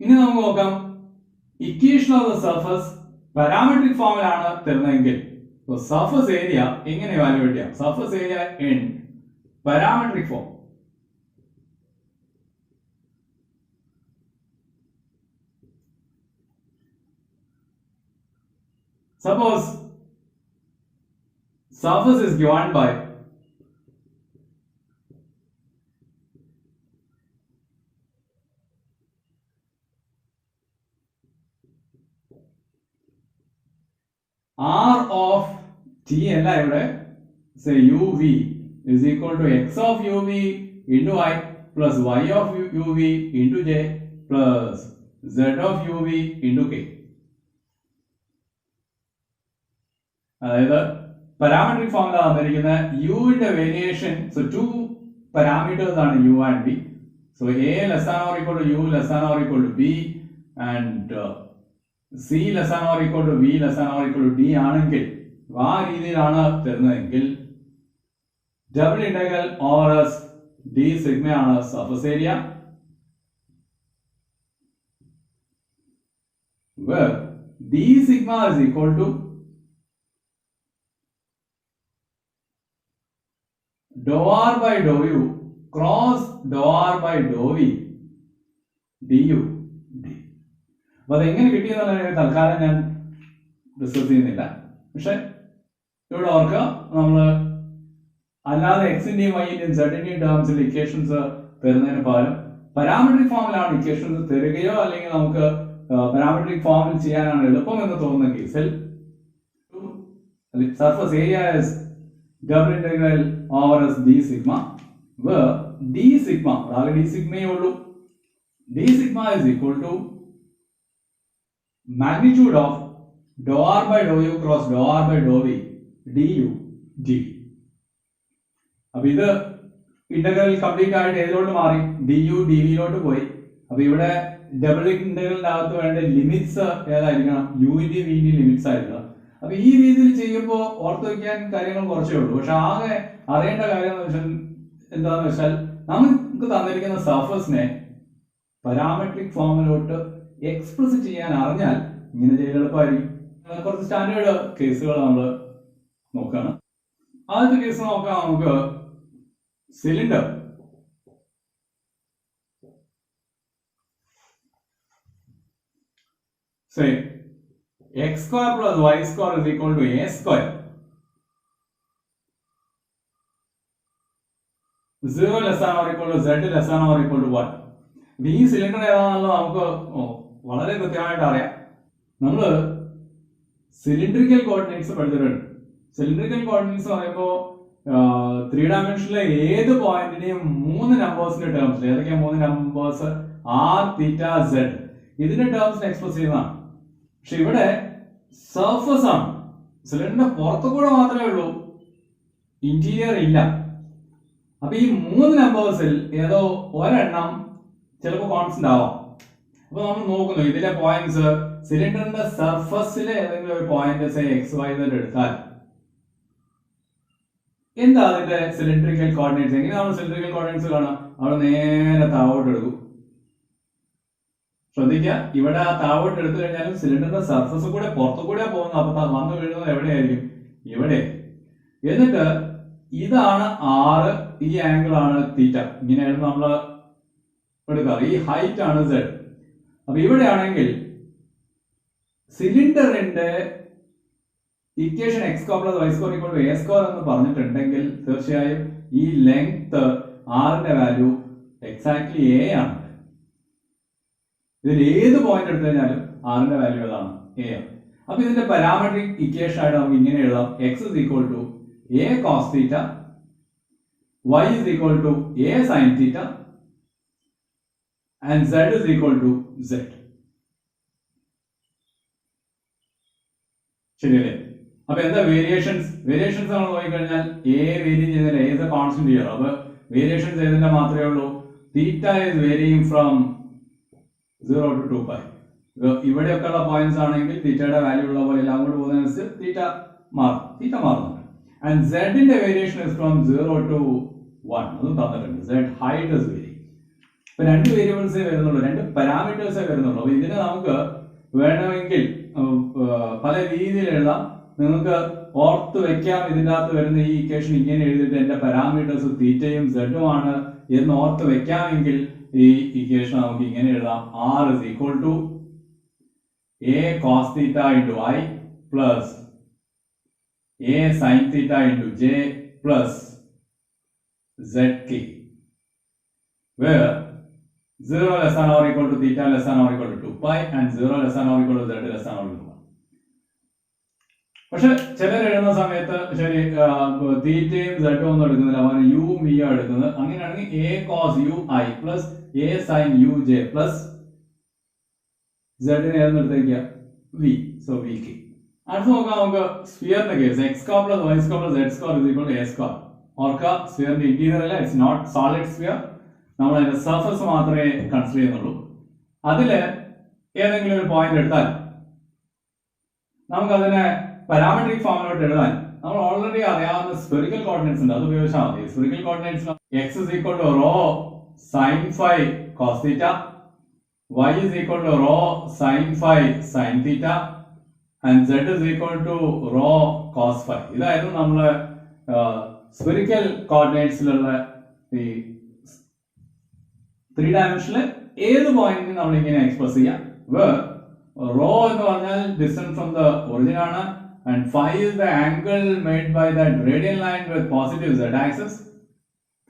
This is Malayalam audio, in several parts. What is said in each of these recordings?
ഇനി നമുക്ക് നോക്കാം equation of the surface parametric ഫോമിലാണ് തരുന്നതെങ്കിൽ സർഫസ് ഏരിയ എങ്ങനെ വാല്യൂവേറ്റ് ചെയ്യാം? Surface area in parametric form. Suppose surface is given by R of T അല്ല ഇവിടെ say UV is equal to x of UV into I plus y of UV into J plus z of UV into K. അതായത് പാരാമെട്രിക് ഫോമിലാണ് തന്നിരിക്കുന്നത് യുവിന്റെ വേരിയേഷൻ. സോ ടു പാരാമീറ്റേഴ്സ് ആണ് U and B. So A less than or equal to U less than or equal to B and C less than or equal to B less than or equal to D ആണെങ്കിൽ ആ രീതിയിലാണ് തരുന്നതെങ്കിൽ double integral over S D സിഗ്മയാണ് surface area. where d sigma is equal to dou r by dou u cross dou r by dou v du d. അപ്പോൾ അതെങ്ങനെ കിട്ടിയെന്നുള്ള തൽക്കാലം ഞാൻ ഡിസ്കസ് ചെയ്യുന്നില്ല. പക്ഷെ ഇവിടെ ഓർക്കുക, നമ്മൾ അല്ലാതെ എക്സിന്റെയും വൈന്റെയും സെഡിന്റെയും ടേംസിൽ ഇക്വേഷൻസ് തരുന്നതിന് പകരം പാരാമെട്രിക് ഫോമിലാണ് ഇക്വേഷൻസ് തരികയോ അല്ലെങ്കിൽ നമുക്ക് പാരാമെട്രിക് ഫോമിൽ ചെയ്യാനാണ് എളുപ്പം എന്ന് തോന്നുന്ന കേസിൽ surface area is double integral over s d sigma, where d sigma d sigma d sigma is equal to magnitude of dou r by dou u cross dou r by dou v du d. അപ്പോൾ ഇത് ഇന്റഗ്രൽ കംപ്ലീറ്റ് ആയിട്ട് ഏതിലോട്ട് മാറി? du dv ലോട്ട് പോയി. അപ്പോൾ ഇവിടെ ഡബിൾ ഇന്റഗ്രലിന്റെ അകത്ത് വേണ്ട ലിമിറ്റ്സ് ഏതായിരിക്കണം? u ന്റെ v ന്റെ ലിമിറ്റ്സ് ആയിരിക്കണം. അപ്പൊ ഈ രീതിയിൽ ചെയ്യുമ്പോൾ ഓർത്ത് വയ്ക്കാൻ കാര്യങ്ങൾ കുറച്ചേ ഉള്ളൂ. പക്ഷെ ആകെ അറിയേണ്ട കാര്യം എന്താണെന്ന് വെച്ചാൽ നമുക്ക് തന്നിരിക്കുന്ന സർഫസിനെ പാരാമെട്രിക് ഫോമിലോട്ട് എക്സ്പ്രസ് ചെയ്യാൻ അറിഞ്ഞാൽ ഇങ്ങനെ ചെയ്ത് എളുപ്പമായിരിക്കും. കുറച്ച് സ്റ്റാൻഡേർഡ് കേസുകൾ നമ്മൾ നോക്കുകയാണ്. ആദ്യത്തെ കേസ് നോക്കാം. നമുക്ക് cylinder x square plus y square is equal to a square. 0 less than or equal to z less than or equal to 1. ഈ സിലിണ്ടർ ഏതാണെന്നല്ലോ നമുക്ക് വളരെ കൃത്യമായിട്ട് അറിയാം. നമ്മൾ സിലിണ്ടറിക്കൽ കോർഡിനേറ്റ്സ് പഠിച്ചിട്ടുണ്ട്. സിലിണ്ടറിക്കൽ കോർഡിനേറ്റ്സ് പറയുമ്പോൾ 3 ഡയമെൻഷനിലെ ഏത് പോയിന്റിനെയും 3 നമ്പേഴ്സിന്റെ ടേംസിൽ, ഏതൊക്കെയാ 3 നമ്പേഴ്സ്? r, θ, z, ഇതിന്റെ ടേംസിൽ എക്സ്പ്രസ് ചെയ്യുന്നതാണ്. പക്ഷെ ഇവിടെ സർഫസ് ആണ്, സിലിണ്ടറിന്റെ പുറത്തു കൂടെ മാത്രമേ ഉള്ളൂ, ഇന്റീരിയർ ഇല്ല. അപ്പൊ ഈ 3 നമ്പേഴ്സിൽ ഏതോ ഒരെണ്ണം ചിലപ്പോൾ കോൺസ്റ്റന്റ് ആവാം. അപ്പൊ നമ്മൾ നോക്കുന്നു ഇതിലെ പോയിന്റ്സ്. സിലിണ്ടറിന്റെ സർഫസിലെ ഏതെങ്കിലും ഒരു പോയിന്റ് XYZ എടുത്താൽ എന്താ അതിന്റെ സിലിണ്ടറിക്കൽ കോർഡിനേറ്റ്സ്? എങ്ങനെ നമ്മൾ സിലിണ്ടറിക്കൽ കോർഡിനേറ്റ്സ് കാണാം? അവിടെ നേരെ താഴോട്ട് എടുക്കും. ശ്രദ്ധിക്കുക, ഇവിടെ ആ താഴോട്ട് എടുത്തു കഴിഞ്ഞാലും സിലിണ്ടറിന്റെ സർഫസ് കൂടെ പുറത്തു കൂടെ പോകുന്നത്. അപ്പൊ വന്നു വീഴുന്നത് എവിടെയായിരിക്കും? ഇവിടെ. എന്നിട്ട് ഇതാണ് r, ഈ ആംഗിൾ ആണ് തീറ്റ. ഇങ്ങനെയായിരുന്നു നമ്മൾ എടുക്കാറ്. ഈ ഹൈറ്റ് ആണ് z. അപ്പൊ ഇവിടെ ആണെങ്കിൽ സിലിണ്ടറിന്റെ equation x square plus y square equal to a square എന്ന് പറഞ്ഞിട്ടുണ്ടെങ്കിൽ തീർച്ചയായും ഈ ലെങ്ത് r ന്റെ വാല്യൂ എക്സാക്ട്ലി a ആണ്. ഇതിൽ ഏത് പോയിന്റ് എടുത്തു കഴിഞ്ഞാലും r ന്റെ വാല്യൂ ഏതാണ്? a ആണ്. അപ്പൊ ഇതിന്റെ പാരാമെട്രിക് ഇക്വേഷൻ ആയിട്ട് നമുക്ക് ഇങ്ങനെ എഴുതാം: x is equal to a cos theta, y is equal to a sin theta, and z is equal to z. ശരിയല്ലേ? അപ്പൊ എന്താ വേരിയേഷൻസ്? വേരിയേഷൻസ് നമ്മൾ നോക്കിക്കഴിഞ്ഞാൽ a വേരി ചെയ്യുന്നില്ല, a is a constant here. അപ്പൊ വേരിയേഷൻസ് ഏതിന്റെ മാത്രമേ ഉള്ളൂ? theta is varying from 0 to 2 pi. ഇവിടെയൊക്കെ ഉള്ള പോയിന്റ്സ് ആണെങ്കിൽ തീറ്റയുടെ വാല്യൂ ഉള്ള പോലെ അങ്ങോട്ട് പോകുന്നതനുസരിച്ച് തീറ്റ മാറുന്നുണ്ട്. ആൻഡ് സെഡിന്റെ വേരിയേഷൻ ഇസ് ഫ്രം 0 to 1. അതും തന്നിട്ടുണ്ട്. Z height is very. ഇപ്പൊ രണ്ട് വേരിയബിൾസേ വരുന്നുള്ളൂ, രണ്ട് പാരാമീറ്റേഴ്സേ വരുന്നുള്ളൂ. അപ്പൊ ഇതിനെ നമുക്ക് വേണമെങ്കിൽ പല രീതിയിൽ എഴുതാം. നിങ്ങൾക്ക് ഓർത്ത് വെക്കാം, ഇതിൻ്റെ അകത്ത് വരുന്ന ഈ ഇക്വേഷൻ ഇങ്ങനെ എഴുതിയിട്ട് എന്റെ പാരാമീറ്റേഴ്സ് തീറ്റയും സെഡും ആണ് എന്ന് ഓർത്ത് വെക്കാമെങ്കിൽ ഈ ഇക്വേഷൻ നമുക്ക് ഇങ്ങനെ എഴുതാം. R is equal to A cos theta into I plus A sin theta into J plus ZK, where 0 less than or equal to theta less than or equal to 2 pi and 0 less than or equal to z less than or equal to 1. പക്ഷെ ചിലർ എഴുതുന്ന സമയത്ത് ശരി തീറ്റയും സെഡും ഒന്നും എടുക്കുന്നില്ല, അവന് യു വിയോ എടുക്കുന്നത്. അങ്ങനെയാണെങ്കിൽ A cos U I plus A sine U J plus സെഡിനെ ഏതെടുത്തേക്കുക വി, സോ വി കെ. അടുത്ത് നോക്കാം നമുക്ക് സ്ഫിയറിന്റെ case. X square plus Y square plus Z square is equal to A square. ഓർക്കുക, സ്ഫിയറിന്റെ ഇന്റീരിയർ അല്ല, ഇറ്റ്സ് നോട്ട് സോളിഡ് സ്ഫിയർ. നമ്മൾ അതിന്റെ സർഫസ് മാത്രമേ കൺസിഡർ ചെയ്യുന്നുള്ളൂ. അതില് ഏതെങ്കിലും ഒരു പോയിന്റ് എടുത്താൽ നമുക്ക് അതിനെ പാരാമെട്രിക് ഫോമിലോട്ട് എഴുതാൻ നമ്മൾ ഓൾറെഡി അറിയാവുന്ന സ്ഫെറിക്കൽ കോർഡിനേറ്റ്സ് ഉണ്ട്, അത് ഉപയോഗിച്ചാൽ മതി. Spherical coordinates x is equal to rho sine phi cos theta, y is equal to rho sin phi sin theta and z is equal to rho cos phi. ഇതായിരുന്നു നമ്മള് സ്ഫെറിക്കൽ കോർഡിനേറ്റ്സിലുള്ള ഈ 3 ഡയമെൻഷനിൽ ഏത് പോയിന്റിന് നമ്മൾ ഇങ്ങനെ എക്സ്പ്രസ് ചെയ്യാം. റോ എന്ന് പറഞ്ഞാൽ ഡിസ്റ്റൻസ് ഫ്രം ദ ഒറിജിൻ ആണ്, and phi is the angle made by that radial line with positive z axis.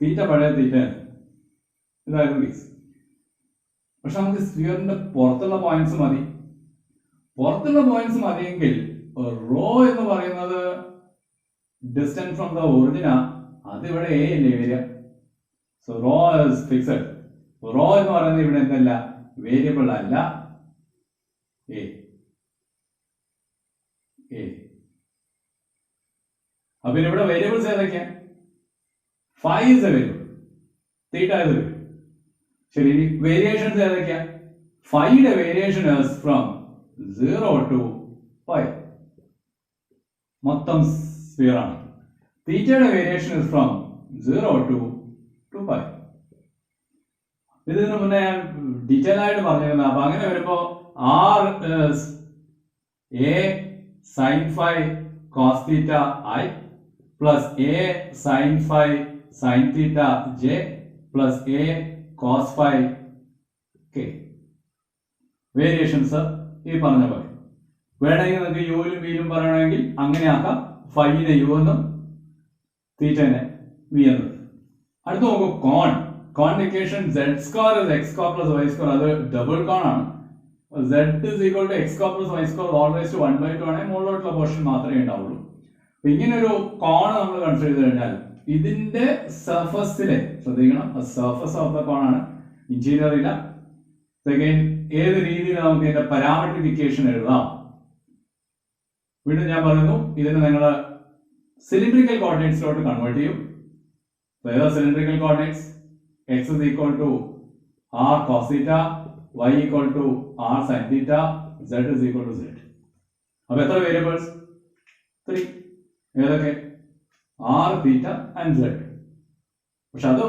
തീറ്റ പഴയ തീറ്റ ഇതായിരുന്നു കേസ്. പക്ഷെ നമുക്ക് സ്ഫിയറിന്റെ പുറത്തുള്ള പോയിന്റ്സ് മതി. പുറത്തുള്ള പോയിന്റ്സ് മതിയെങ്കിൽ റോ എന്ന് പറയുന്നത് ഡിസ്റ്റൻസ് ഫ്രം ദ ഒറിജിന, അതിവിടെ എ അല്ലേ വരിക. So rho is fixed. Rho എന്ന് പറയുന്നത് ഇവിടെ എന്തല്ല, വേരിയബിൾ അല്ല, എ. അപ്പൊ ഇവിടെ വേരിയബിൾസ് ഏതൊക്കെയാ? Phi is A variable, theta is A variable. ശരി, വേരിയേഷൻസ് ഏതൊക്കെയാ? ഫൈയുടെ വേരിയേഷൻ ഫ്രം 0 to പൈ, മൊത്തം സ്ഫിയർ ആണ്. തീറ്റയുടെ വേരിയേഷൻ ഫ്രം 0 to 2 പൈ. ഇതിന് മുന്നേ ഞാൻ ഡീറ്റെയിൽ ആയിട്ട് പറഞ്ഞിരുന്നു. അപ്പൊ അങ്ങനെ വരുമ്പോ r a sine phi cos theta i plus A sine phi sine theta j plus a cos phi k. Variations ഈ പറഞ്ഞ പോലെ. വേണമെങ്കിൽ നിങ്ങൾക്ക് യുവിലും വിയിലും പറയണമെങ്കിൽ അങ്ങനെ ആക്കാം. ഫൈനെ യു എന്നും തീറ്റനെ വി എന്നും. അടുത്ത് നോക്കൂ, കോൺ. കോണിന്റെ equation z square is x square plus y square, അത് ഡബിൾ കോൺ ആണ്. z is equal to x square plus y square all raise to 1/2 ആണെങ്കിൽ മുകളിലോട്ടുള്ള പോർഷൻ മാത്രമേ ഉണ്ടാവുള്ളൂ. അപ്പൊ ഇങ്ങനെ ഒരു കോൺ നമ്മൾ കൺസിഡർ ചെയ്ത് കഴിഞ്ഞാൽ ഇതിന്റെ സർഫസിലെ ശ്രദ്ധിക്കണം, സർഫസ് ഓഫ് ദ കോൺ ആണ്, ഇന്റീരിയർ ഇല്ല. സെക്കൻഡ്, ഏത് രീതിയിൽ നമുക്ക് ഇതിന്റെ പാരാമെട്രിക് ഇക്വേഷൻ എഴുതാം? വീണ്ടും ഞാൻ പറയുന്നു, ഇതിന് നിങ്ങൾ സിലിണ്ടറിക്കൽ കോർഡിനേറ്റ്സിലോട്ട് കൺവേർട്ട് ചെയ്യും. ഏതാ cylindrical coordinates? x is equal to r cos theta, y equal to r sin theta, z is equal to z. അപ്പൊ എത്ര വേരിയബിൾസ്? 3. ഏതൊക്കെ? r, theta and z. പക്ഷെ അത്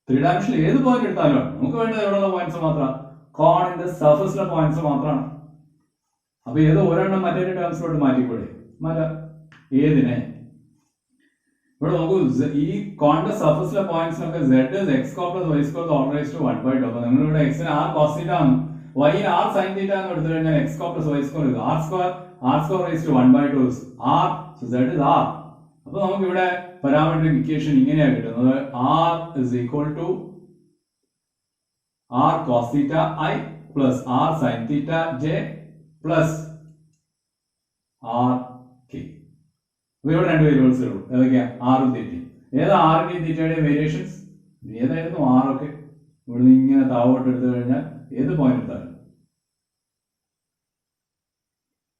3 ഡയമെൻഷനിൽ ഏത് പോയിന്റ് എടുത്താലും നമുക്ക് വേണ്ടത് എവിടെയുള്ള പോയിന്റ്സ് മാത്രം, കോണിന്റെ സർഫസിലെ പോയിന്റ്സ് മാത്രമാണ്. അപ്പൊ ഏത് ഒരെണ്ണം മറ്റൊരു ടേംസിലോട്ട് മാറ്റിക്കൂടെ? മാറ്റാം. ഏതിനെ? ഇവിടെ നോക്കൂ, ഈ കോണിന്റെ സർഫസിലെ പോയിന്റ്സിനൊക്കെ z is x square plus y square all raised to 1/2. അപ്പൊ നിങ്ങളിവിടെ x ന് r cos theta ആണ്, y ന് r sin theta എന്ന് എടുത്തു കഴിഞ്ഞാൽ x square plus y square is r square raised to 1/2 is r, so z is r. അപ്പൊ നമുക്ക് ഇവിടെ പാരാമെട്രിക് ഇക്വേഷൻ ഇങ്ങനെയാണ് കിട്ടുന്നത്. r is equal to r cos theta I plus r sin theta j plus r k. ഇവിടെ രണ്ട് വേരിയബിൾസ് ഉള്ളൂ. ഏതൊക്കെയാ? ആറും തീറ്റയും. ഏതാ ആറിന്റെയും തീറ്റയുടെയും വേരിയേഷൻസ്? ഏതായിരുന്നു ആറൊക്കെ? ഇവിടുന്ന് ഇങ്ങനെ താവോട്ട് എടുത്തു കഴിഞ്ഞാൽ ഏത് പോയിന്റ് എടുത്താലും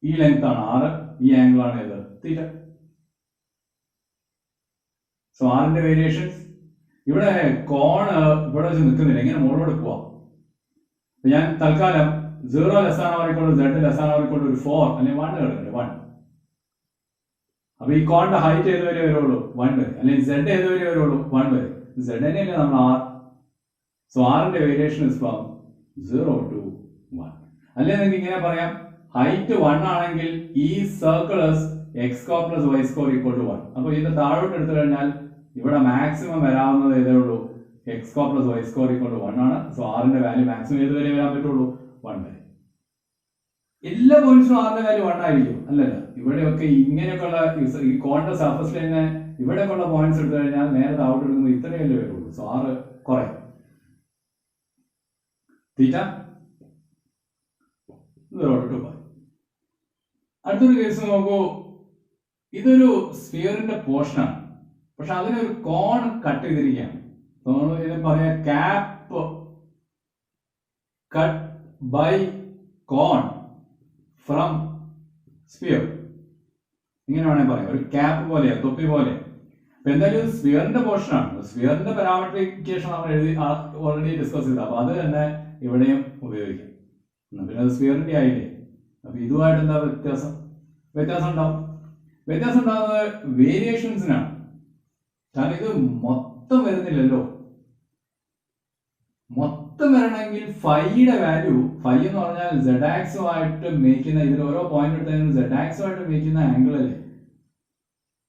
ഈ ലെങ്ത് ആണ് 6, ഈ ആംഗിൾ ആണ് ഏത്? തീറ്റ. സോ ആറിന്റെ വേരിയേഷൻസ്. ഇവിടെ കോണ് ഇവിടെ വെച്ച് നിൽക്കുന്നില്ല, ഇങ്ങനെ മുകളിലോട്ട് പോവാം. ഞാൻ തൽക്കാലം 0 less than or equal to z less than or equal to 4 അല്ലെങ്കിൽ 1 കിടക്കട്ടെ, 1. അപ്പൊ ഈ കോണിന്റെ ഹൈറ്റ് ഏത് വരെ വരുള്ളൂ? 1 വരെ. അല്ലെങ്കിൽ z ഏത് വരെ വരുള്ളൂ? 1 വരെ. z തന്നെയല്ലേ നമ്മൾ r. സോ ആറിന്റെ വേരിയേഷൻ ഇസ് ഫ്രം 0 to 1. അല്ലെങ്കിൽ നിങ്ങൾക്ക് ഇങ്ങനെ പറയാം, ഹൈറ്റ് 1 ആണെങ്കിൽ ഈ circle x square plus Y square equal to 1. അപ്പോൾ ഇത് താഴോട്ട് എടുത്തു കഴിഞ്ഞാൽ ഇവിടെ മാക്സിമം വരാവുന്നത് ഏതേ ഉള്ളൂ, x square plus Y square equal to 1 ആണ്. സോ ആറിന്റെ വാല്യൂ മാക്സിമം ഏത് വരെ വരാൻ പറ്റുള്ളൂ, 1 വരെ. എല്ലാ പോയിന്റ്സിനും ആറിന്റെ വാല്യൂ 1 ആയിരിക്കും അല്ലല്ല. ഇവിടെയൊക്കെ ഇങ്ങനെയൊക്കെയുള്ള ഈ കോണിന്റെ സർഫസിൽ തന്നെ ഇവിടെയൊക്കെയുള്ള പോയിന്റ്സ് എടുത്തു കഴിഞ്ഞാൽ നേരെ താഴോട്ട് എടുക്കുമ്പോൾ ഇത്രയല്ലേ വരുള്ളൂ. സോ 6 കുറയും. തീറ്റ 0 to 5. അടുത്തൊരു കേസ് നോക്കൂ. ഇതൊരു സ്ഫിയറിന്റെ പോർഷനാണ്, പക്ഷെ അതിനൊരു കോൺ കട്ട് ചെയ്തിരിക്കുകയാണ്. ഇതിനെ പറയാ cap cut by cone from sphere. ഇങ്ങനെ വേണമെങ്കിൽ പറയാം, ഒരു ക്യാപ്പ് പോലെയാ, തൊപ്പി പോലെ. അപ്പൊ എന്തായാലും ഇത് സ്ഫിയറിന്റെ പോർഷനാണ്. സ്ഫിയറിന്റെ പാരാമെട്രിക്കേഷൻ നമ്മൾ ഓൾറെഡി ഡിസ്കസ് ചെയ്ത, അപ്പൊ അത് തന്നെ ഇവിടെയും ഉപയോഗിക്കാം. പിന്നെ അത് സ്ഫിയറിന്റെ ആയില്ലേ. അപ്പൊ ഇതുമായിട്ട് എന്താ വ്യത്യാസം ഉണ്ടാവും. വ്യത്യാസം ഉണ്ടാകുന്നത് വേരിയേഷൻസിനാണ്. കാരണം ഇത് മൊത്തം വരുന്നില്ലല്ലോ. മൊത്തം വരണമെങ്കിൽ ഫൈയുടെ വാല്യൂ, ഫൈ എന്ന് പറഞ്ഞാൽ സെഡ് ആക്സുമായിട്ട് മേക്കുന്ന, ഇതിൽ ഓരോ പോയിന്റ് എടുത്താലും സെഡ് ആക്സുമായിട്ട് മേക്കുന്ന ആംഗിൾ അല്ലേ.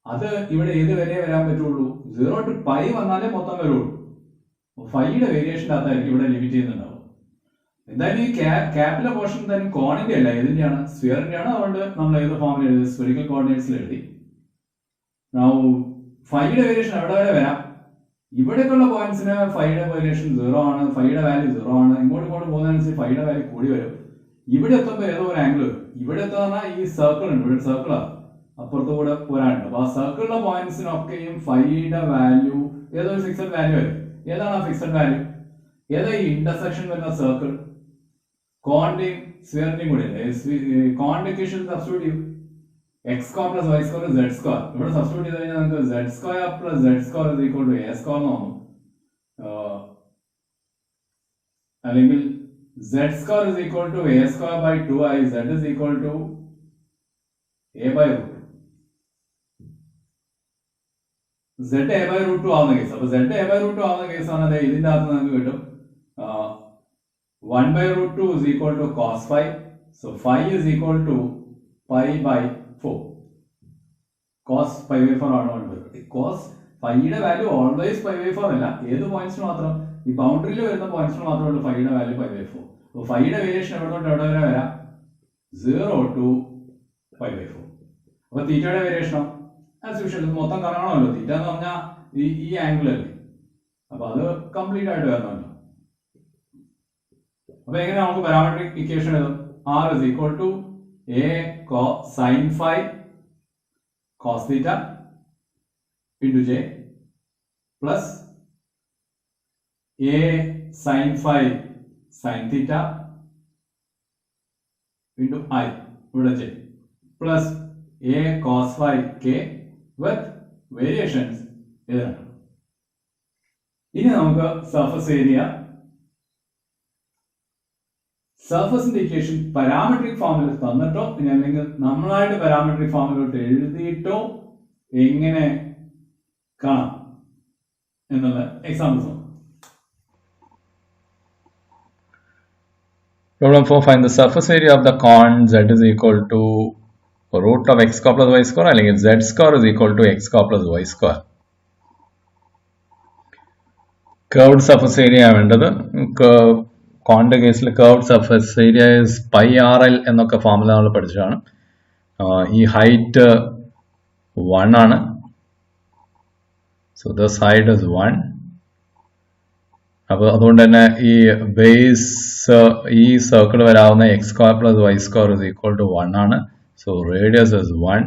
അത് ഇവിടെ ഏത് വരെ വരാൻ പറ്റുള്ളൂ, 0 to π വന്നാലേ മൊത്തം വരുള്ളൂ. ഫൈയുടെ വേരിയേഷൻ്റെ അകത്തായിരിക്കും ഇവിടെ ലിമിറ്റ് ചെയ്യുന്നുണ്ടാവും. എന്തായാലും ഈ ക്യാപ്പിലെ പോർഷൻ എന്തായാലും കോണിന്റെ അല്ല, ഏതിന്റെയാണ്, സ്ഫിയറിന്റെ ആണ്. അതുകൊണ്ട് നമ്മൾ ഏത് ഫോമിൽ എഴുതി, സ്ഫെറിക്കൽ കോർഡിനേറ്റ്സിൽ എഴുതി. ഫൈയുടെ വേരിയേഷൻ എവിടെ വരെ വരാം, ഇവിടേക്കുള്ള പോയിന്റ്സിന് ഫൈയുടെ വേരിയേഷൻ 0 ആണ്, ഫൈയുടെ വാല്യൂ 0 ആണ്. ഇങ്ങോട്ട് പോകുന്നതനുസരിച്ച് ഫൈയുടെ വാല്യൂ കൂടി വരും. ഇവിടെ എത്തുമ്പോൾ ഏതോ ഒരു ആംഗിൾ വരും. ഇവിടെ എത്തുന്ന ഈ സർക്കിൾ ഉണ്ട്, ഇവിടെ സർക്കിളാണ്, അപ്പുറത്ത് കൂടെ പോരാനുണ്ട്. അപ്പൊ ആ സർക്കിളിലെ പോയിന്റ്സിനൊക്കെയും ഫൈയുടെ വാല്യൂ ഏതോ ഒരു ഫിക്സഡ് വാല്യൂ വരും. ഏതാണ് ആ ഫിക്സഡ് വാല്യൂ? ഏതാ ഈ ഇന്റർസെക്ഷൻ വരുന്ന സർക്കിൾ? കോണിന്റെയും സ്ഫിയറിന്റെയും കൂടെ അല്ലേ. കോണിന്റെ ഇക്വേഷൻ സബ്സ്റ്റിറ്റ്യൂട്ട് ചെയ്യും, x square plus Y square z square. ഇവിടെ സബ്സ്റ്റിറ്റ്യൂട്ട് ചെയ്ത് കഴിഞ്ഞാൽ നമുക്ക് z square plus Z square is equal to A square എന്ന് തോന്നും. അല്ലെങ്കിൽ z square is equal to A square by 2i, z is equal to a by root. Z a by root 2 ആവുന്ന കേസ്. അപ്പൊ സെഡ് എ ബൈ റൂട്ട് 2 ആവുന്ന കേസാണ് ഇതിന്റെ അകത്ത് നമുക്ക് കിട്ടും 1 by root 2 is equal to cos phi. So phi is equal to pi by 4. Cos pi by 4 ആണ് 1 by 4. Cos phi യുടെ വാല്യൂ ഓൾവേസ് pi by 4 അല്ല, ഏത് പോയിന്റ്സിന് മാത്രം, ഈ ബൗണ്ടറിയിൽ വരുന്ന പോയിന്റ്സിന് മാത്രമേ ഉള്ളൂ ഫൈയുടെ വാല്യൂ pi by 4. അപ്പോൾ ഫൈയുടെ വേരിയേഷൻ എവിടെ തൊട്ട് എവിടെ വരെ വരാം, 0 to pi by 4. അപ്പോൾ തീറ്റയുടെ വേരിയേഷനോ ആസ് യൂഷ്വൽ മൊത്തം കറങ്ങണമല്ലോ. തീറ്റ എന്ന് പറഞ്ഞാൽ ഈ ആംഗിൾ അല്ലേ, അപ്പൊ അത് കംപ്ലീറ്റ് ആയിട്ട് വരണമല്ലോ. അപ്പൊ എങ്ങനെ നമുക്ക് പാരാമെട്രിക് ഇക്വേഷൻ എഴുതും? R is equal to a sin phi cos theta into j plus a sin phi sin theta into I ഇവിടെ j plus a cos phi k with variations എഴുതണം. ഇനി നമുക്ക് സർഫസ് ഏരിയ, സർഫസിന്റെ ഇക്വേഷൻ പാരാമെട്രിക് ഫോമിൽ തന്നിട്ടോ ഇനി അല്ലെങ്കിൽ നമ്മളായിട്ട് പാരാമെട്രിക് ഫോമിലോട്ട് എഴുതിയിട്ടോ എങ്ങനെ കാണാം എന്നുള്ള examples. Problem 4, find the surface area of the cone z is equal to root of x square plus y square, അല്ലെങ്കിൽ z square is equal to x square plus y square. Curved surface area വേണ്ടത്. കോണിന്റെ കേസിൽ curved surface area is pi r l എന്നൊക്കെ ഫോർമുല നമ്മൾ പഠിച്ചതാണ്. ഈ ഹൈറ്റ് 1 ആണ്. So this height is 1. അപ്പോൾ അതുകൊണ്ട് തന്നെ ഈ ബേസ് ഈ സർക്കിൾ വരാവുന്ന x square plus Y square is equal to 1 ആണ്. So radius is 1.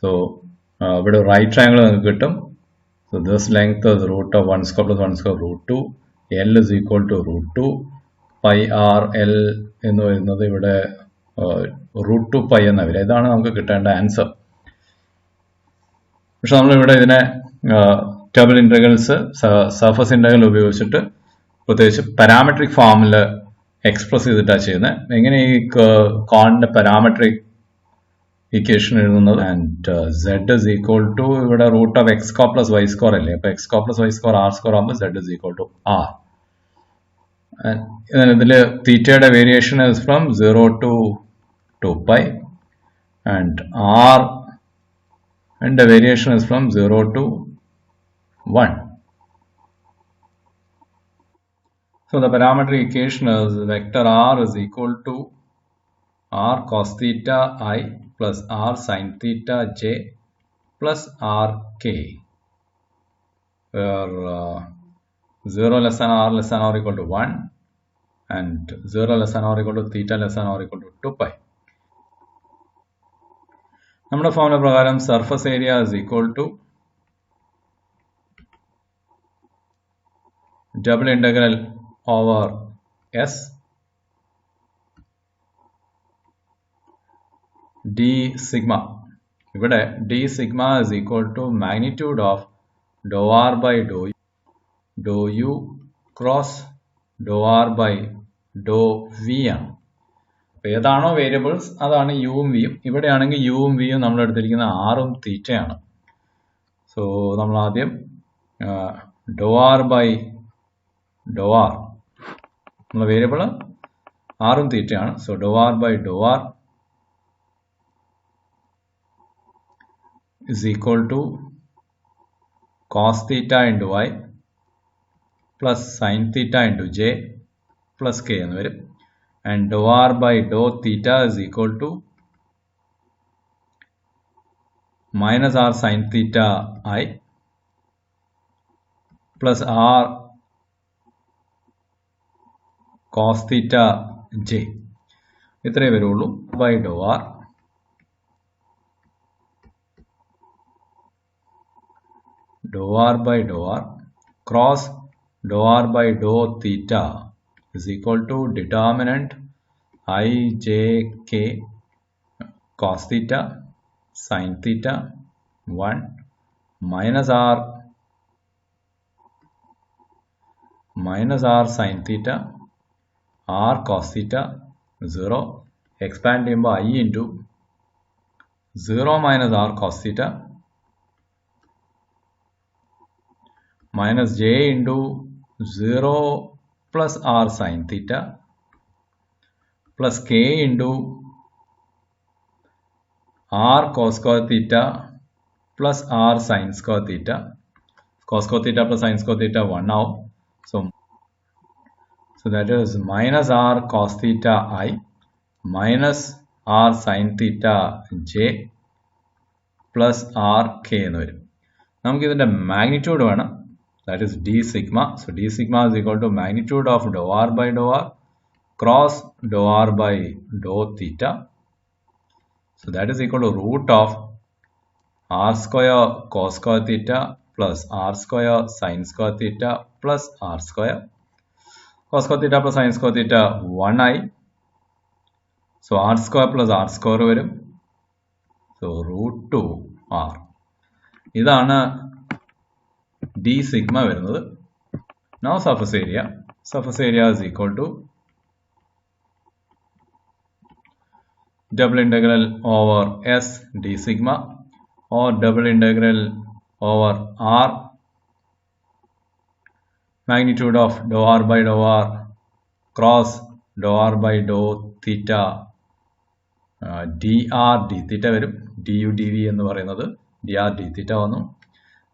സോ ഇവിടെ റൈറ്റ് ട്രയാങ്കിൾ നിങ്ങൾക്ക് കിട്ടും. So this length is root of 1 square plus 1 square root 2. L is equal to root 2. Pi r L എന്ന് വരുന്നത് ഇവിടെ റൂട്ട് 2 പൈ എന്ന വരെ. ഇതാണ് നമുക്ക് കിട്ടേണ്ട ആൻസർ. പക്ഷെ നമ്മളിവിടെ ഇതിനെ ടേബിൾ ഇൻറ്റഗ്രൽസ്, സർഫസ് ഇൻറ്റഗ്രൽ ഉപയോഗിച്ചിട്ട് പ്രത്യേകിച്ച് പാരാമെട്രിക് ഫോമിൽ എക്സ്പ്രസ് ചെയ്തിട്ടാണ് ചെയ്യുന്നത്. എങ്ങനെ ഈ കോണിന്റെ പാരാമെട്രിക് ഇക്വേഷൻ എഴുതുന്നത്? And Z is equal to ഇവിടെ root of X square plus Y square അല്ലേ. അപ്പോൾ X square plus Y square R square ആകുമ്പോൾ Z is equal to R. ഇതിൽ തീറ്റയുടെ variation is from 0 to 2 pi and r and the variation is from 0 to 1. So the parametric equation is vector r is equal to r cos theta I plus r sin theta j plus r k, where 0 less than r less than or equal to 1 and 0 less than or equal to theta less than or equal to 2 pi. നമ്മുടെ ഫോർമുല പ്രകാരം surface area is equal to double integral over S d sigma. ഇവിടെ d sigma is equal to magnitude of dou r by dou u cross dou r by dou v ആണ്. ഏതാണോ വേരിയബിൾസ് അതാണ് യുവും വിയും. ഇവിടെയാണെങ്കിൽ യുവും വിയും നമ്മൾ എടുത്തിരിക്കുന്ന ആറും തീറ്റയാണ്. സോ നമ്മൾ ആദ്യം doe r by doe r, നമ്മുടെ വേരിയബിൾ ആറും തീറ്റയാണ്. So doe r by doe r is equal to cos theta into y plus sin theta into j plus k എന്ന് വരും. And dou r by dou theta is equal to minus r sin theta I plus r cos theta j. ഇത്രയേ വരുള്ളൂ. by dou r by dou r cross dou r by dou theta is equal to determinant I j k cos theta sin theta 1 minus r sin theta r cos theta 0 expand ചെയ്യുമ്പോൾ I into 0 minus r cos theta minus j into 0 plus r sin theta plus k into r cos square theta plus r sin square theta. Cos square theta plus sin square theta 1 ആവും. So that is minus r cos theta I minus r sin theta j plus r k എന്ന് വരും. നമുക്ക് ഇതിന്റെ മാഗ്നിറ്റ്യൂഡ് വേണം. That is d sigma. So d sigma is equal to magnitude of dou r by dou r cross dou r by dou theta. So that is equal to root of r square cos square theta plus r square sin square theta plus r square. Cos square theta plus sin square theta 1i. So r square plus r square വരും. So root 2r. ഇതാണ് d sigma വരുന്നത്. Now surface area is equal to double integral over S d sigma or double integral over R magnitude of dou r by dou r cross dou r by dou theta dr d theta വരും. du dv എന്ന് പറയുന്നത് dr d theta വന്നു.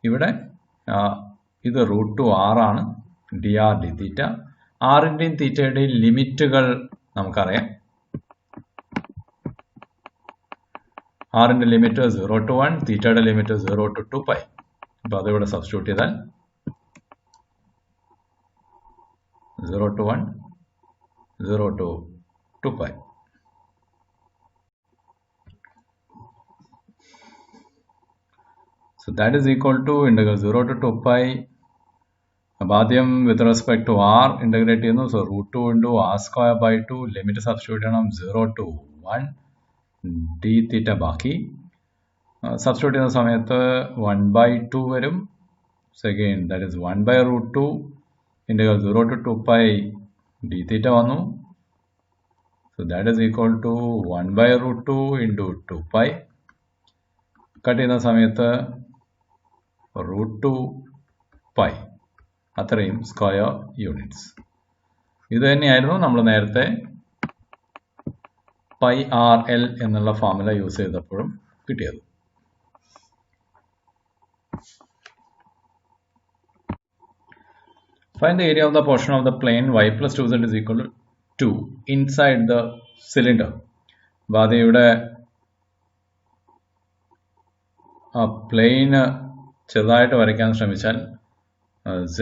ഇവിടെ ഇത് റൂട്ട് ടു ആർ ആണ്. ഡി ആർ ഡി തീറ്റ. ആറിൻ്റെയും തീറ്റയുടെയും ലിമിറ്റുകൾ നമുക്കറിയാം. ആറിൻ്റെ ലിമിറ്റ് 0 to 1, തീറ്റയുടെ ലിമിറ്റ് 0 to 2 pi. അപ്പോൾ അതിവിടെ സബ്സ്റ്റിറ്റ്യൂട്ട് ചെയ്താൽ 0 to 1, 0 to 2 pi. So that is equal to integral 0 to 2 pi. അപ്പോൾ ആദ്യം with respect to R integrate ചെയ്യുന്നു. So root 2 into R square by 2 limit substitute ചെയ്യണം. 0 to 1 ഡി തീറ്റ ബാക്കി. സബ്സ്റ്റിറ്റ്യൂട്ട് ചെയ്യുന്ന സമയത്ത് 1/2 വരും. Second that is 1/√2 integral 0 to 2 pi D theta വന്നു. So that is equal to 1/√2 into 2 pi. Cut ചെയ്യുന്ന സമയത്ത് √2 pi അത്രയും സ്ക്വയർ യൂണിറ്റ്സ്. ഇത് തന്നെയായിരുന്നു നമ്മൾ നേരത്തെ പൈ ആർ എൽ എന്നുള്ള ഫോർമുല യൂസ് ചെയ്തപ്പോഴും കിട്ടിയത്. Find the area of the portion of the plane y plus 2z is equal to 2 inside the cylinder. അപ്പോൾ അത് ഇവിടെ ആ പ്ലെയിന് ചെറുതായിട്ട് വരയ്ക്കാൻ ശ്രമിച്ചാൽ z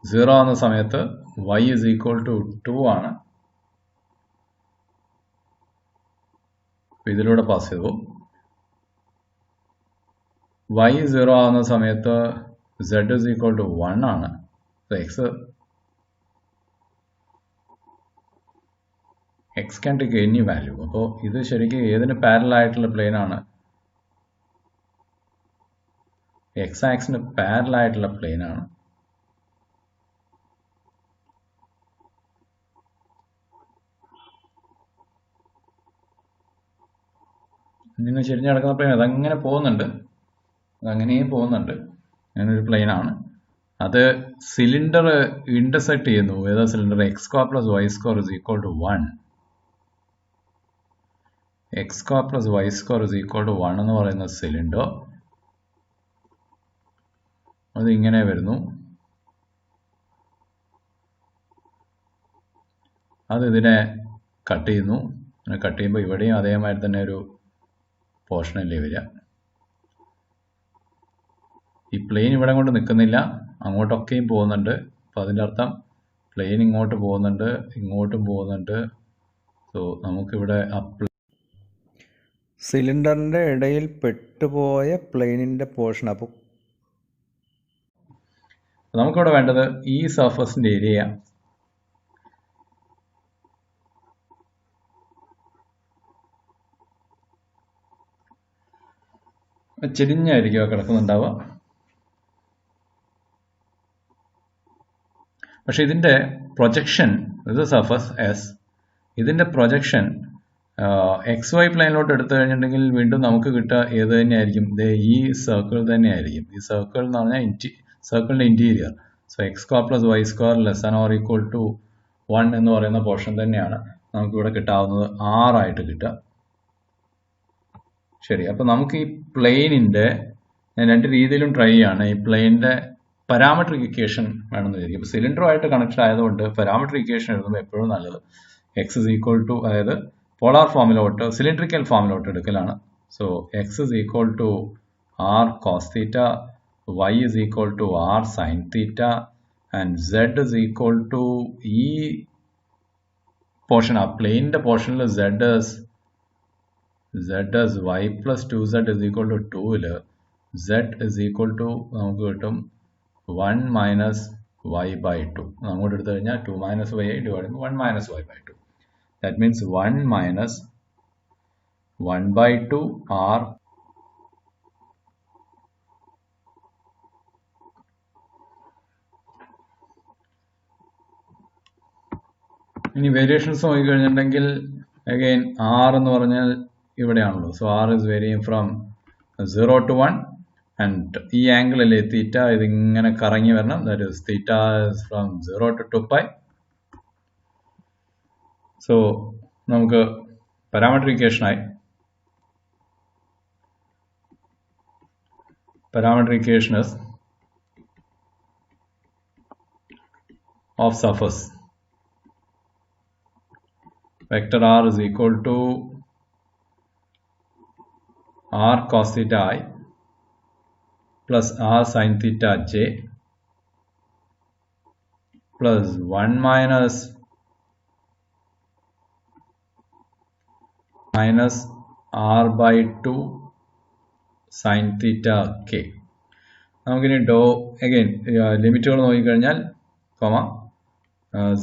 0 ആവുന്ന സമയത്ത് y is equal to 2 ആണ്. ഇതിലൂടെ പാസ് ചെയ്തു. y 0 ആവുന്ന സമയത്ത് z is equal to 1 ആണ്. x can take any value. അപ്പോൾ ഇത് ശരിക്കും ഏതിന് പാരലൽ ആയിട്ടുള്ള പ്ലെയിൻ ആണ്? x ആക്സിന് പാരലൽ ആയിട്ടുള്ള പ്ലെയിൻ ആണ്. നിങ്ങൾ ചെരിഞ്ഞ് കിടക്കുന്ന പ്ലെയിൻ അതങ്ങനെ പോകുന്നുണ്ട്, അതങ്ങനെയും പോകുന്നുണ്ട്. അങ്ങനൊരു പ്ലെയിൻ ആണ്. അത് സിലിണ്ടർ ഇന്റർസെക്ട് ചെയ്യുന്നു. ഏതാ cylinder? X square plus Y square is equal to 1. X square plus Y square is equal to 1 എന്ന് പറയുന്ന സിലിണ്ടർ അത് ഇങ്ങനെ വരുന്നു. അത് ഇതിനെ കട്ട് ചെയ്യുന്നു. കട്ട് ചെയ്യുമ്പോൾ ഇവിടെയും അതേമാതിരി തന്നെ ഒരു പോർഷനല്ലേ വരിക. ഈ പ്ലെയിൻ ഇവിടെ കൊണ്ട് നിൽക്കുന്നില്ല, അങ്ങോട്ടൊക്കെയും പോകുന്നുണ്ട്. അപ്പം അതിൻ്റെ അർത്ഥം പ്ലെയിൻ ഇങ്ങോട്ട് പോകുന്നുണ്ട്, ഇങ്ങോട്ടും പോകുന്നുണ്ട്. സോ നമുക്കിവിടെ സിലിണ്ടറിൻ്റെ ഇടയിൽ പെട്ടുപോയ പ്ലെയിനിൻ്റെ പോർഷൻ. അപ്പോൾ നമുക്കിവിടെ വേണ്ടത് ഈ സർഫസിൻ്റെ ഏരിയ ചെരിഞ്ഞായിരിക്കും കിടക്കുന്നുണ്ടാവുക. പക്ഷെ ഇതിൻ്റെ പ്രൊജക്ഷൻ, ഇത് സർഫസ് എസ്, ഇതിൻ്റെ പ്രൊജക്ഷൻ എക്സ് വൈ പ്ലെയിനിലോട്ട് എടുത്തു കഴിഞ്ഞിട്ടുണ്ടെങ്കിൽ വീണ്ടും നമുക്ക് കിട്ടുക ഏത് തന്നെയായിരിക്കും? ഈ സർക്കിൾ തന്നെയായിരിക്കും. ഈ സർക്കിൾ എന്ന് പറഞ്ഞാൽ സർക്കിളിൻ്റെ interior. So X square plus Y square less than or equal to 1 എന്ന് പറയുന്ന പോർഷൻ തന്നെയാണ് നമുക്കിവിടെ കിട്ടാവുന്നത്, 6 ആയിട്ട് കിട്ടുക. ശരി, അപ്പം നമുക്ക് ഈ പ്ലെയിനിൻ്റെ, ഞാൻ രണ്ട് രീതിയിലും ട്രൈ ചെയ്യാണ്, ഈ പ്ലെയിനിൻ്റെ പാരാമെട്രിക് ഇക്വേഷൻ വേണമെന്ന് വിചാരിക്കും. ഇപ്പോൾ സിലിണ്ടറുമായിട്ട് കണക്ഷൻ ആയതുകൊണ്ട് പാരാമെട്രിക് ഇക്വേഷൻ എഴുതുമ്പോൾ എപ്പോഴും നല്ലത് എക്സ് ഇസ് ഈക്വൽ ടു, അതായത് polar ഫോമിലോട്ട് cylindrical ഫോമിലോട്ട് എടുക്കലാണ്. So X is equal to R cos theta, Y is equal to R sine theta, and Z is equal to ഈ പോർഷൻ, ആ പ്ലെയിനിൻ്റെ പോർഷനിൽ Z as y plus 2z is equal to 2 z is equal to നമുക്ക് കിട്ടും 1 minus y by 2. അങ്ങോട്ട് എടുത്തു കഴിഞ്ഞാൽ 2 minus y divided by 1 minus y by 2. That means 1 minus 1 by 2 r ഇനി വേരിയേഷൻസ് നോക്കിക്കഴിഞ്ഞിട്ടുണ്ടെങ്കിൽ അഗൈൻ r എന്ന് പറഞ്ഞാൽ ഇവിടെയാണല്ലോ. So r is varying from 0 to 1 and ഈ ആംഗിൾ അല്ലേ തീറ്റ, ഇതിങ്ങനെ കറങ്ങി വരണം. That is theta is from 0 to 2π. So നമുക്ക് പാരാമെട്രിക് ഇക്വേഷനായി, parametric equation is of surface vector r is equal to r cos theta I plus r sin theta j plus 1 minus r by 2 sin theta k. നമുക്കിനി ഡോ അഗൈൻ ലിമിറ്റുകൾ നോക്കിക്കഴിഞ്ഞാൽ comma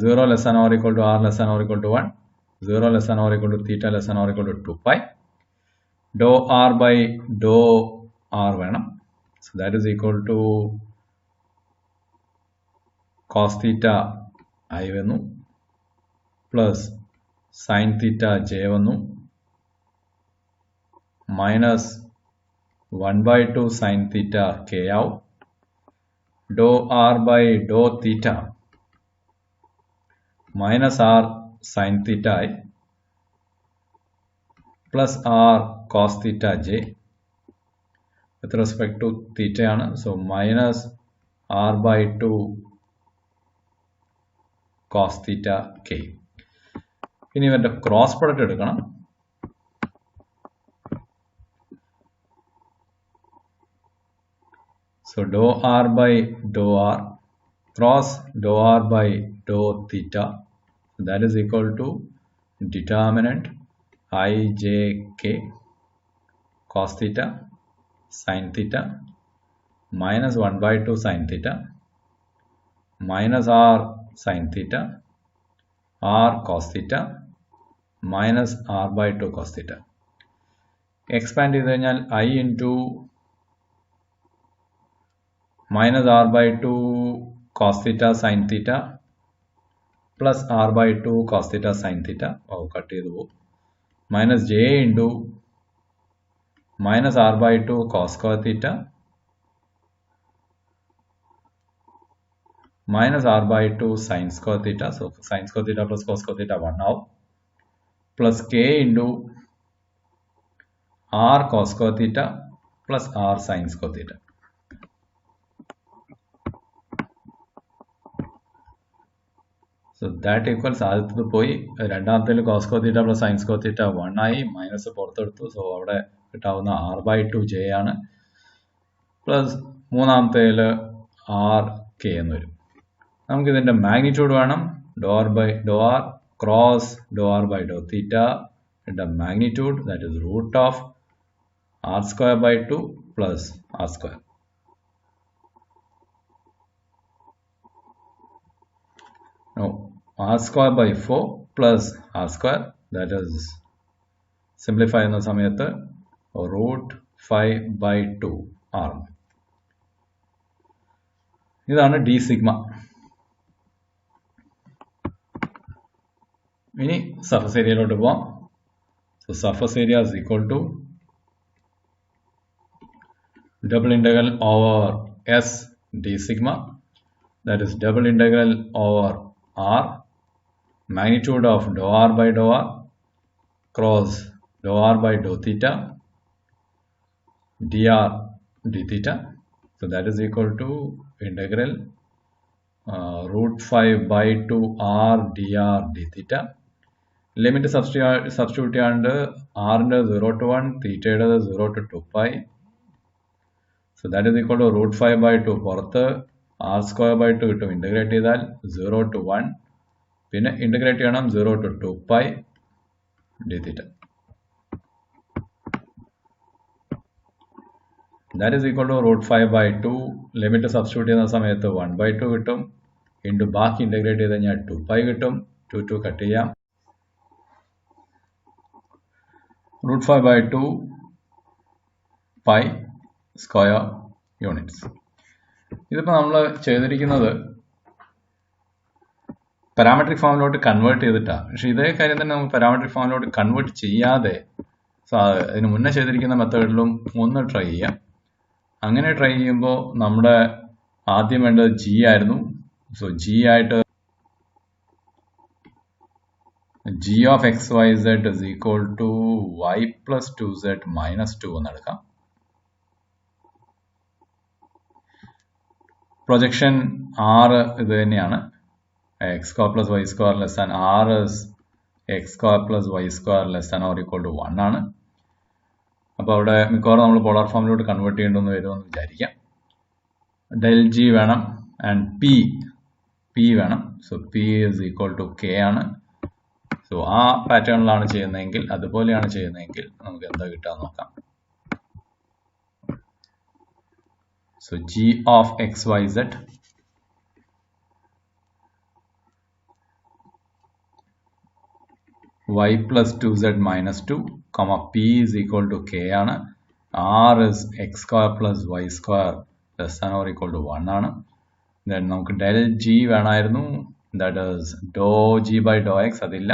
0 less than or equal to r less than or equal to 1, 0 less than or equal to theta less than or equal to 2π, dou r by dou r വേണം. So that is equal to cos theta I വന്നു plus sin theta j വന്നു minus 1 by 2 sin theta k ആവും dou r by dou theta minus r sin theta I plus r cos theta j with respect to theta ആണ്. So minus r by 2 cos theta k. ഇനി ഇവരുടെ ക്രോസ് പ്രൊഡക്റ്റ് എടുക്കണം. So dou r by dou r cross dou r by dou theta, that is equal to determinant I j k cos theta sin theta minus 1 by 2 sin theta minus r sin theta r cos theta minus r by 2 cos theta. Expand ചെയ്ത് കഴിഞ്ഞാൽ I into minus r by 2 cos theta sin theta plus r by 2 cos theta sin theta cut ചെയ്ത് പോകും. Minus j into minus r by 2 cos square theta minus r by 2 sin square theta. So sin square theta plus cos square theta 1 ആവും. Plus k into r cos square theta plus r sin square theta. So that equals ആദ്യത്തത് പോയി, രണ്ടാമത്തേൽ cos square theta plus sin square theta 1 ആയി, മൈനസ് പുറത്തെടുത്തു. സോ അവിടെ കിട്ടാവുന്ന r by 2 j ആണ്. പ്ലസ് മൂന്നാമത്തേൽ r k എന്ന് വരും. നമുക്കിതിൻ്റെ മാഗ്നിറ്റ്യൂഡ് വേണം. ഡോ r cross Dr r by dou theta the magnitude, that is root of r square by 2 plus r square. Now r square by 4 plus r square, that is simplify ചെയ്യുന്ന സമയത്ത് root 5 by 2 r. ഇതാണ് d സിഗ്മ. ഇനി സർഫസ് ഏരിയയിലോട്ട് പോവാം. So surface area is equal to double integral over S d sigma, that is double integral over R, magnitude of dou R by dou R cross dou R by dou theta dr d theta. So that is equal to integral root 5 by 2 R dr d theta. Limit substitute ചെയ്യാണ്ട് r ന്റെ 0 to 1, തീറ്റയുടെ 0 to 2 pi. So that is equal to root 5 by 2 പുറത്ത് r square by 2 കിട്ടും. ഇൻ്റഗ്രേറ്റ് ചെയ്താൽ 0 to 1, പിന്നെ ഇൻ്റഗ്രേറ്റ് ചെയ്യണം 0 to 2 pi d theta. That is equal to root 5 by 2, limit substitute ചെയ്യുന്ന സമയത്ത് 1 by 2 കിട്ടും. ഇൻറ്റു ബാക്കി ഇൻ്റഗ്രേറ്റ് ചെയ്ത് കഴിഞ്ഞാൽ 2 pi കിട്ടും. 2 കട്ട് ചെയ്യാം. root 5 by 2 pi square units. ഇതിപ്പോൾ നമ്മൾ ചെയ്തിരിക്കുന്നത് പാരാമെട്രിക് ഫോമിലോട്ട് കൺവേർട്ട് ചെയ്തിട്ടാണ്. പക്ഷെ ഇതേ കാര്യം തന്നെ നമുക്ക് പാരാമെട്രിക് ഫോമിലോട്ട് കൺവേർട്ട് ചെയ്യാതെ അതിന് മുന്നേ ചെയ്തിരിക്കുന്ന മെത്തേഡിലും ഒന്ന് ട്രൈ ചെയ്യാം. അങ്ങനെ ട്രൈ ചെയ്യുമ്പോൾ നമ്മുടെ ആദ്യം വേണ്ടത് g ആയിരുന്നു. സോ g ആയിട്ട് g of x y z is equal to y plus 2z minus 2 എന്ന് എടുക്കാം. പ്രൊജക്ഷൻ r ഇത് തന്നെയാണ്. x square plus y square less than r is x square plus y square less than or equal to 1 ആണ്. അപ്പോൾ അവിടെ മിക്കവാറും നമ്മൾ പോളാർ ഫോമിലോട്ട് കൺവേർട്ട് ചെയ്യേണ്ടെന്ന് വരുമെന്ന് വിചാരിക്കാം. ഡെൽ ജി വേണം ആൻഡ് പി വേണം. So p is equal to k ആണ്. സോ ആ പാറ്റേണിലാണ് ചെയ്യുന്നതെങ്കിൽ, അതുപോലെയാണ് ചെയ്യുന്നതെങ്കിൽ നമുക്ക് എന്താ കിട്ടുക നോക്കാം. So g of x y z y plus 2z minus 2, comma p is equal to k ആണ്. r is x square plus y square less than or equal to 1 ആണ്. then നമുക്ക് del g വേണമായിരുന്നു. that is dou g by dou x, അതില്ല.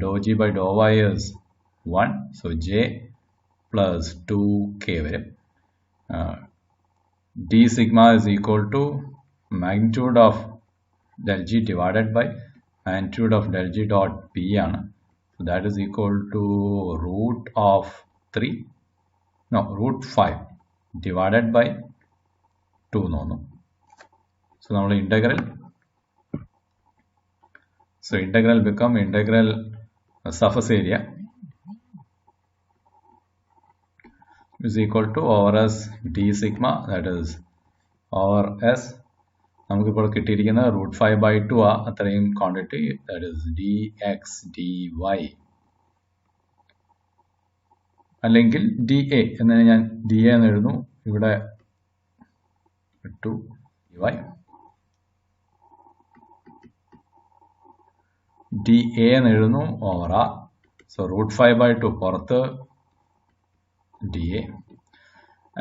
dou g by dou y is 1, so j plus 2k വരും. d sigma is equal to magnitude of del g divided by magnitude of del g dot p ആണ്. So that is equal to root of 3, no, root 5 divided by 2 എന്ന് വന്നു. So നമ്മൾ integral, so integral become integral surface area is equal to over s d sigma, that is over s നമുക്കിപ്പോൾ കിട്ടിയിരിക്കുന്നത് √5/2 ആ അത്രയും quantity, that is dx dy അല്ലെങ്കിൽ dA എന്നതിനെ ഞാൻ dA എന്ന് എഴുതുന്നു. ഇവിടെ 2 dy dA എന്ന് എഴുതുന്നു ഓവർ ആ. സോ √5/2 പുറത്ത് dA.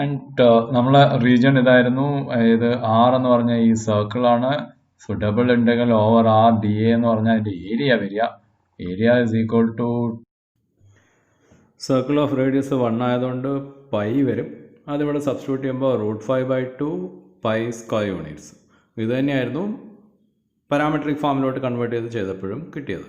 ആൻഡ് നമ്മളെ റീജിയൻ ഇതായിരുന്നു, ഇത് ആർ എന്ന് പറഞ്ഞ ഈ സർക്കിളാണ്. So double integral over r d A എന്ന് പറഞ്ഞാൽ അതിൻ്റെ ഏരിയ വരിക. Area is equal to circle of radius 1 ആയതുകൊണ്ട് പൈ വരും. അതിവിടെ സബ്സ്റ്റിറ്റ്യൂട്ട് ചെയ്യുമ്പോൾ √5/2 പൈ സ്ക്വയർ യൂണിറ്റ്സ്. ഇത് തന്നെയായിരുന്നു പാരാമെട്രിക് ഫോമിലോട്ട് കൺവേർട്ട് ചെയ്തപ്പോഴും കിട്ടിയത്.